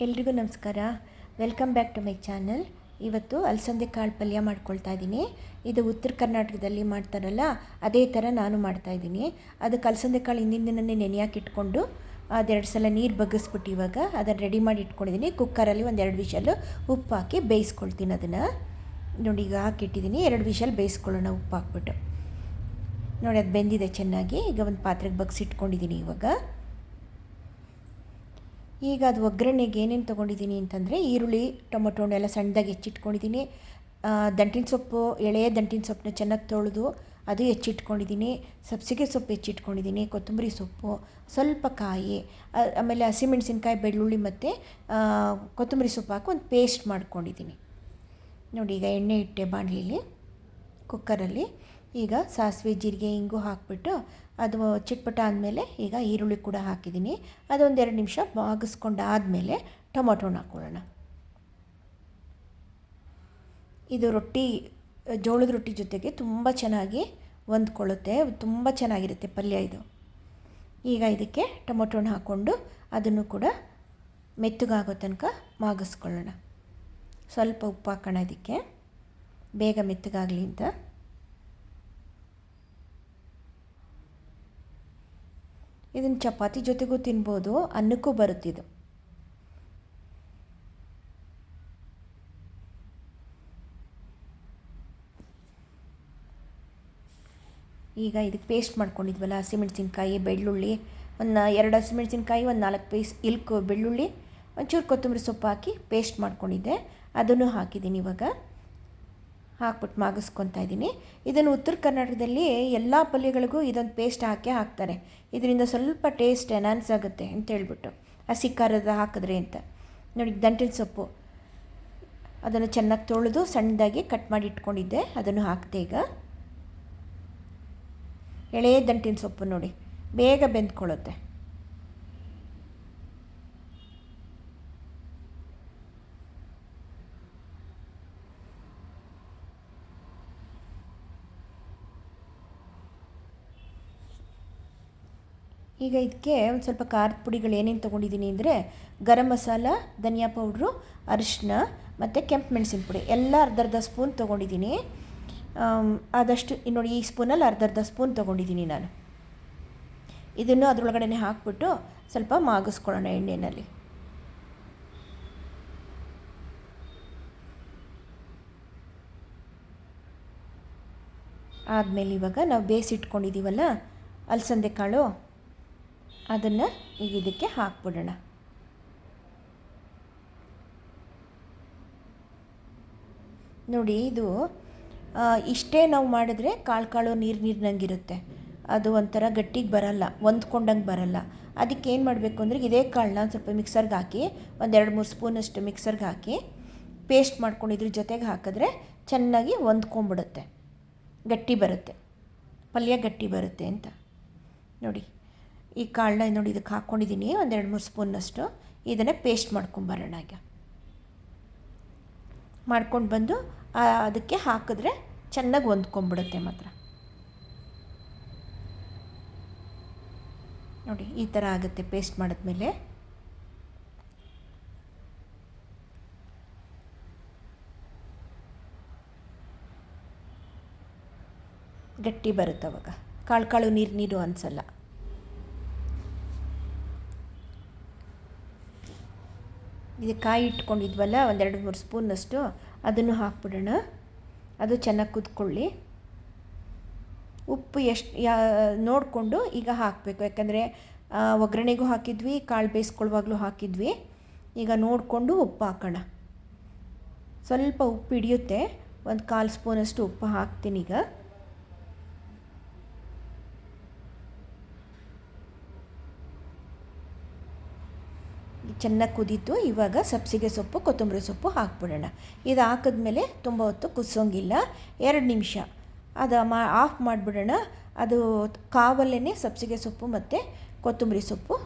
ಎಲ್ರಿಗೂ ನಮಸ್ಕಾರ. Welcome back to my channel. ಇವತ್ತು ಅಲಸಂದೆ ಕಾಳು ಪಲ್ಯ ಮಾಡ್ಕೊಳ್ತಾ ಇದ್ದೀನಿ. ಇದು ಉತ್ತರ ಕರ್ನಾಟಕದಲ್ಲಿ ಮಾಡ್ತಾರಲ್ಲ ಅದೇ ಥರ ನಾನು ಮಾಡ್ತಾಯಿದ್ದೀನಿ. ಅದಕ್ಕೆ ಅಲಸಂದೆ ಕಾಳು ಹಿಂದಿನ ದಿನನೇ ನೆನೆಯಾಕೆ ಇಟ್ಕೊಂಡು ಅದೆರಡು ಸಲ ನೀರು ಬಗ್ಗಿಸ್ಬಿಟ್ಟು ಇವಾಗ ಅದನ್ನು ರೆಡಿ ಮಾಡಿ ಇಟ್ಕೊಂಡಿದ್ದೀನಿ. ಕುಕ್ಕರಲ್ಲಿ ಒಂದೆರಡು ವಿಷಲು ಉಪ್ಪು ಹಾಕಿ ಬೇಯಿಸ್ಕೊಳ್ತೀನಿ. ಅದನ್ನು ನೋಡಿ ಈಗ ಹಾಕಿಟ್ಟಿದ್ದೀನಿ. 2 ವಿಷಲ್ ಬೇಯಿಸ್ಕೊಳ್ಳೋಣ ಉಪ್ಪು ಹಾಕ್ಬಿಟ್ಟು. ನೋಡಿ ಅದು ಬೆಂದಿದೆ ಚೆನ್ನಾಗಿ. ಈಗ ಒಂದು ಪಾತ್ರೆಗೆ ಬಗ್ಸಿಟ್ಕೊಂಡಿದ್ದೀನಿ. ಈಗ ಅದು ಒಗ್ಗರಣೆಗೆ ಏನೇನು ತೊಗೊಂಡಿದ್ದೀನಿ ಅಂತಂದರೆ ಈರುಳ್ಳಿ, ಟೊಮೊಟೊ ಹಣ್ಣು ಎಲ್ಲ ಸಣ್ಣದಾಗಿ ಹೆಚ್ಚಿಟ್ಕೊಂಡಿದ್ದೀನಿ. ದಂಟಿನ ಸೊಪ್ಪು, ಎಳೆಯ ದಂಟಿನ ಸೊಪ್ಪನ್ನ ಚೆನ್ನಾಗಿ ತೊಳೆದು ಅದು ಹೆಚ್ಚಿಟ್ಕೊಂಡಿದ್ದೀನಿ. ಸಬ್ಸಿಗೆ ಸೊಪ್ಪು ಹೆಚ್ಚಿಟ್ಕೊಂಡಿದ್ದೀನಿ. ಕೊತ್ತಂಬರಿ ಸೊಪ್ಪು, ಸ್ವಲ್ಪ ಕಾಯಿ, ಆಮೇಲೆ ಹಸಿಮೆಣಸಿನ್ಕಾಯಿ, ಬೆಳ್ಳುಳ್ಳಿ ಮತ್ತು ಕೊತ್ತಂಬರಿ ಸೊಪ್ಪು ಹಾಕಿ ಒಂದು ಪೇಸ್ಟ್ ಮಾಡ್ಕೊಂಡಿದ್ದೀನಿ. ನೋಡಿ ಈಗ ಎಣ್ಣೆ ಇಟ್ಟೆ ಬಾಣಲಿಲಿ ಕುಕ್ಕರಲ್ಲಿ. ಈಗ ಸಾಸಿವೆ, ಜೀರಿಗೆ, ಇಂಗು ಹಾಕಿಬಿಟ್ಟು ಅದು ಚಿಟ್ಪಟ ಆದಮೇಲೆ ಈಗ ಈರುಳ್ಳಿ ಕೂಡ ಹಾಕಿದ್ದೀನಿ. ಅದೊಂದು 2 ನಿಮಿಷ ಬಾಗಿಸ್ಕೊಂಡಾದಮೇಲೆ ಟೊಮೊಟೊನ ಹಾಕ್ಕೊಳ್ಳೋಣ. ಇದು ಜೋಳದ ರೊಟ್ಟಿ ಜೊತೆಗೆ ತುಂಬ ಚೆನ್ನಾಗಿ ಹೊಂದ್ಕೊಳ್ಳುತ್ತೆ. ತುಂಬ ಚೆನ್ನಾಗಿರುತ್ತೆ ಪಲ್ಯ ಇದು. ಈಗ ಇದಕ್ಕೆ ಟೊಮೊಟೊನ ಹಾಕ್ಕೊಂಡು ಅದನ್ನು ಕೂಡ ಮೆತ್ತಗಾಗೋ ತನಕ ಮಾಗಿಸ್ಕೊಳ್ಳೋಣ. ಸ್ವಲ್ಪ ಉಪ್ಪು ಹಾಕೋಣ ಇದಕ್ಕೆ, ಬೇಗ ಮೆತ್ತಗಾಗಲಿ ಅಂತ. ಇದನ್ನು ಚಪಾತಿ ಜೊತೆಗೂ ತಿನ್ಬೋದು, ಅನ್ನಕ್ಕೂ ಬರುತ್ತಿದ್ದು. ಈಗ ಇದಕ್ಕೆ ಪೇಸ್ಟ್ ಮಾಡ್ಕೊಂಡಿದ್ವಲ್ಲ, ಹಸಿಮೆಣಸಿನ್ಕಾಯಿ, ಬೆಳ್ಳುಳ್ಳಿ, ಒಂದು 2 ಹಸಿಮೆಣಸಿನ್ಕಾಯಿ, ಒಂದು 4 ಪೀಸ್ ಇಲ್ಕು ಬೆಳ್ಳುಳ್ಳಿ, ಒಂಚೂರು ಕೊತ್ತಂಬರಿ ಸೊಪ್ಪು ಹಾಕಿ ಪೇಸ್ಟ್ ಮಾಡ್ಕೊಂಡಿದ್ದೆ. ಅದನ್ನು ಹಾಕಿದ್ದೀನಿ. ಇವಾಗ ಹಾಕ್ಬಿಟ್ಟು ಮಾಗಿಸ್ಕೊತಾ ಇದ್ದೀನಿ. ಇದನ್ನು ಉತ್ತರ ಕರ್ನಾಟಕದಲ್ಲಿ ಎಲ್ಲ ಪಲ್ಯಗಳಿಗೂ ಇದೊಂದು ಪೇಸ್ಟ್ ಹಾಕ್ತಾರೆ. ಇದರಿಂದ ಸ್ವಲ್ಪ ಟೇಸ್ಟ್ ಎನ್ಹಾನ್ಸ್ ಆಗುತ್ತೆ ಅಂತ ಹೇಳ್ಬಿಟ್ಟು, ಹಸಿ ಖಾರದ ಹಾಕಿದ್ರೆ ಅಂತ. ನೋಡಿ ದಂಟಿನ ಸೊಪ್ಪು ಅದನ್ನು ಚೆನ್ನಾಗಿ ತೊಳೆದು ಸಣ್ಣದಾಗಿ ಕಟ್ ಮಾಡಿ ಇಟ್ಕೊಂಡಿದ್ದೆ, ಅದನ್ನು ಹಾಕಿದೆ. ಈಗ ಎಳೆಯ ದಂಟಿನ ಸೊಪ್ಪು ನೋಡಿ ಬೇಗ ಬೆಂದ್ಕೊಳ್ಳುತ್ತೆ. ಈಗ ಇದಕ್ಕೆ ಒಂದು ಸ್ವಲ್ಪ ಖಾರದ ಪುಡಿಗಳು ಏನೇನು ತೊಗೊಂಡಿದ್ದೀನಿ ಅಂದರೆ ಗರಂ ಮಸಾಲ, ಧನಿಯಾ ಪೌಡ್ರು, ಅರಿಶಿನ ಮತ್ತು ಕೆಂಪು ಮೆಣಸಿನ ಪುಡಿ ಎಲ್ಲ ಅರ್ಧ ಸ್ಪೂನ್ ತೊಗೊಂಡಿದ್ದೀನಿ. ಆದಷ್ಟು ನೋಡಿ ಈ ಸ್ಪೂನಲ್ಲಿ ಅರ್ಧ ಸ್ಪೂನ್ ತೊಗೊಂಡಿದ್ದೀನಿ ನಾನು. ಇದನ್ನು ಅದರೊಳಗಡೆ ಹಾಕ್ಬಿಟ್ಟು ಸ್ವಲ್ಪ ಮಾಗಿಸ್ಕೊಳ್ಳೋಣ ಎಣ್ಣೆಯಲ್ಲಿ. ಆದಮೇಲೆ ಇವಾಗ ನಾವು ಬೇಯಿಸಿಟ್ಕೊಂಡಿದ್ದೀವಲ್ಲ ಅಲಸಂದೆ ಕಾಳು, ಅದನ್ನು ಈಗ ಇದಕ್ಕೆ ಹಾಕ್ಬಿಡೋಣ. ನೋಡಿ ಇದು ಇಷ್ಟೇ ನಾವು ಮಾಡಿದ್ರೆ ಕಾಳು ನೀರಿನಂಗಿರುತ್ತೆ. ಅದು ಒಂಥರ ಗಟ್ಟಿಗೆ ಬರಲ್ಲ, ಹೊಂದ್ಕೊಂಡಂಗೆ ಬರಲ್ಲ. ಅದಕ್ಕೆ ಏನು ಮಾಡಬೇಕು ಅಂದರೆ ಇದೇ ಕಾಳನ್ನ ಸ್ವಲ್ಪ ಮಿಕ್ಸರ್ಗೆ ಹಾಕಿ ಒಂದು 2-3 ಸ್ಪೂನಷ್ಟು ಮಿಕ್ಸರ್ಗೆ ಹಾಕಿ ಪೇಸ್ಟ್ ಮಾಡ್ಕೊಂಡಿದ್ರ ಜೊತೆಗೆ ಹಾಕಿದ್ರೆ ಚೆನ್ನಾಗಿ ಹೊಂದ್ಕೊಂಡ್ಬಿಡುತ್ತೆ, ಗಟ್ಟಿ ಬರುತ್ತೆ, ಪಲ್ಯ ಗಟ್ಟಿ ಬರುತ್ತೆ ಅಂತ. ನೋಡಿ ಈ ಕಾಳನ್ನ ನೋಡಿ ಇದಕ್ಕೆ ಹಾಕ್ಕೊಂಡಿದ್ದೀನಿ ಒಂದು 2-3 ಸ್ಪೂನಷ್ಟು. ಇದನ್ನು ಪೇಸ್ಟ್ ಮಾಡ್ಕೊಂಬರೋಣ. ಈಗ ಮಾಡ್ಕೊಂಡು ಬಂದು ಅದಕ್ಕೆ ಹಾಕಿದ್ರೆ ಚೆನ್ನಾಗಿ ಹೊಂದ್ಕೊಂಡ್ಬಿಡುತ್ತೆ ಮಾತ್ರ. ನೋಡಿ ಈ ಥರ ಆಗುತ್ತೆ ಪೇಸ್ಟ್ ಮಾಡಿದ್ಮೇಲೆ. ಗಟ್ಟಿ ಬರುತ್ತೆ ಅವಾಗ, ಕಾಳು ನೀರು ಅನಿಸಲ್ಲ. ಇದು ಕಾಯಿ ಇಟ್ಕೊಂಡಿದ್ವಲ್ಲ ಒಂದು 2-3 ಸ್ಪೂನಷ್ಟು, ಅದನ್ನು ಹಾಕ್ಬಿಡೋಣ. ಅದು ಚೆನ್ನಾಗಿ ಕುದ್ಕೊಳ್ಳಿ. ಉಪ್ಪು ಎಷ್ಟು ನೋಡಿಕೊಂಡು ಈಗ ಹಾಕಬೇಕು, ಯಾಕಂದರೆ ಒಗ್ಗರಣೆಗೂ ಹಾಕಿದ್ವಿ, ಕಾಳು ಬೇಯಿಸ್ಕೊಳ್ಳುವಾಗಲೂ ಹಾಕಿದ್ವಿ. ಈಗ ನೋಡಿಕೊಂಡು ಉಪ್ಪು ಹಾಕೋಣ. ಸ್ವಲ್ಪ ಉಪ್ಪು ಹಿಡಿಯುತ್ತೆ, ಒಂದು 1/4 ಸ್ಪೂನಷ್ಟು ಉಪ್ಪು ಹಾಕ್ತೀನಿ. ಈಗ ಚೆನ್ನಾಗಿ ಕುದೀತು. ಇವಾಗ ಸಬ್ಸಿಗೆ ಸೊಪ್ಪು, ಕೊತ್ತಂಬರಿ ಸೊಪ್ಪು ಹಾಕ್ಬಿಡೋಣ. ಇದು ಹಾಕಿದ್ಮೇಲೆ ತುಂಬ ಹೊತ್ತು ಕುದಿಸೋಂಗಿಲ್ಲ, 2 ನಿಮಿಷ ಅದು ಆಫ್ ಮಾಡಿಬಿಡೋಣ. ಅದು ಕಾವಲ್ಲೇ ಸಬ್ಸಿಗೆ ಸೊಪ್ಪು ಮತ್ತು ಕೊತ್ತಂಬರಿ ಸೊಪ್ಪು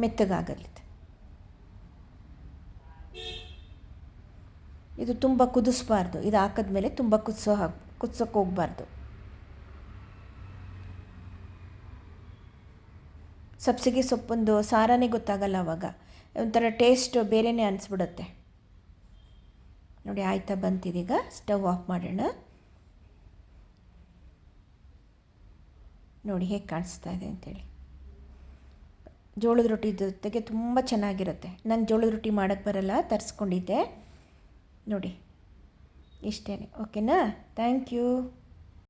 ಮೆತ್ತಗಾಗತ್ತೆ. ಇದು ತುಂಬ ಕುದಿಸ್ಬಾರ್ದು. ಇದು ಹಾಕಿದ್ಮೇಲೆ ತುಂಬ ಕುದಿಸೋಕೆ ಹೋಗಬಾರ್ದು. ಸಬ್ಸಿಗೆ ಸೊಪ್ಪೊಂದು ಸಾರನೇ ಗೊತ್ತಾಗಲ್ಲ ಅವಾಗ. ಒಂಥರ ಟೇಸ್ಟ್ ಬೇರೆಯೇ ಅನಿಸ್ಬಿಡುತ್ತೆ. ನೋಡಿ ಆಯ್ತಾ ಬಂತಿದೀಗ. ಸ್ಟವ್ ಆಫ್ ಮಾಡೋಣ. ನೋಡಿ ಹೇಗೆ ಕಾಣಿಸ್ತಾ ಇದೆ ಅಂಥೇಳಿ. ಜೋಳದ ರೊಟ್ಟಿ ಜೊತೆಗೆ ತುಂಬ ಚೆನ್ನಾಗಿರುತ್ತೆ. ನಂಗೆ ಜೋಳದ ರೊಟ್ಟಿ ಮಾಡೋಕ್ಕೆ ಬರಲ್ಲ, ತರಿಸ್ಕೊಂಡಿದ್ದೆ. ನೋಡಿ ಇಷ್ಟೇ. ಓಕೆನಾ? Thank you.